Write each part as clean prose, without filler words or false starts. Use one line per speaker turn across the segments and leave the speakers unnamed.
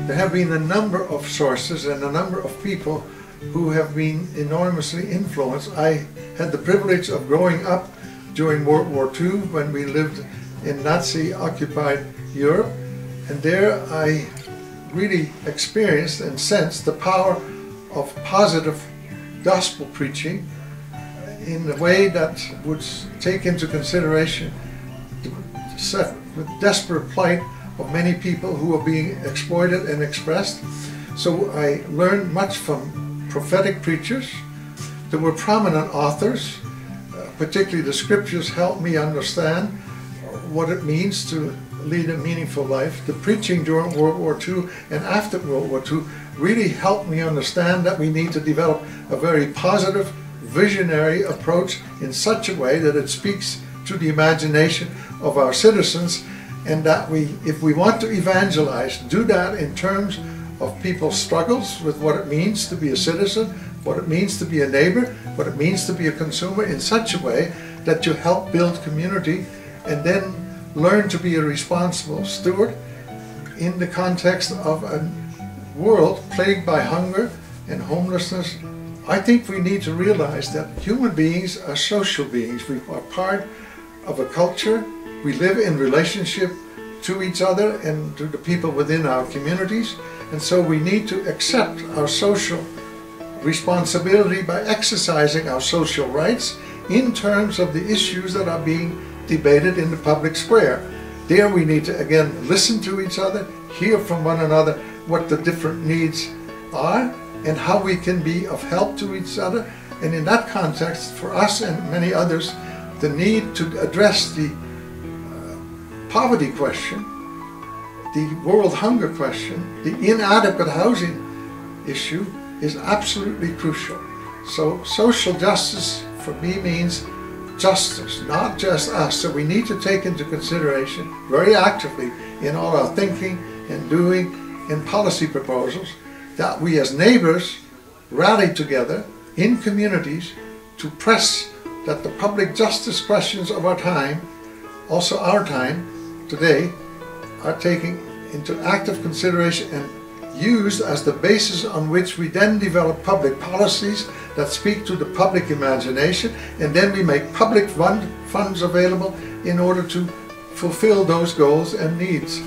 there have been a number of sources and a number of people who have been enormously influenced. I had the privilege of growing up during World War II when we lived in Nazi-occupied Europe, and there I really experienced and sensed the power of positive gospel preaching in a way that would take into consideration the desperate plight of many people who are being exploited and expressed. So I learned much from prophetic preachers. There were prominent authors, particularly the scriptures helped me understand what it means to lead a meaningful life. The preaching during World War II and after World War II really helped me understand that we need to develop a very positive, visionary approach in such a way that it speaks to the imagination of our citizens, and that we, if we want to evangelize, do that in terms of people's struggles with what it means to be a citizen, what it means to be a neighbor, what it means to be a consumer, in such a way that you help build community and then learn to be a responsible steward in the context of a world plagued by hunger and homelessness. I think we need to realize that human beings are social beings. We are part of a culture. We live in relationship to each other and to the people within our communities, and so we need to accept our social responsibility by exercising our social rights in terms of the issues that are being debated in the public square. There we need to again listen to each other, hear from one another what the different needs are and how we can be of help to each other. And in that context, for us and many others, the need to address the poverty question, the world hunger question, the inadequate housing issue is absolutely crucial. So social justice for me means justice, not just us. So we need to take into consideration very actively in all our thinking and doing and policy proposals that we as neighbors rally together in communities to press that the public justice questions of our time, also our time today, are taken into active consideration and used as the basis on which we then develop public policies that speak to the public imagination, and then we make public funds available in order to fulfill those goals and needs.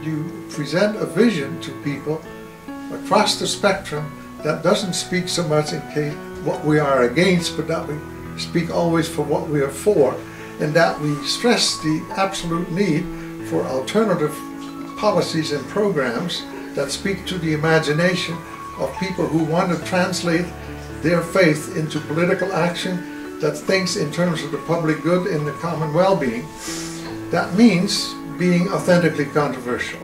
You present a vision to people across the spectrum that doesn't speak so much in case what we are against, but that we speak always for what we are for, and that we stress the absolute need for alternative policies and programs that speak to the imagination of people who want to translate their faith into political action that thinks in terms of the public good and the common well-being. That means being authentically controversial.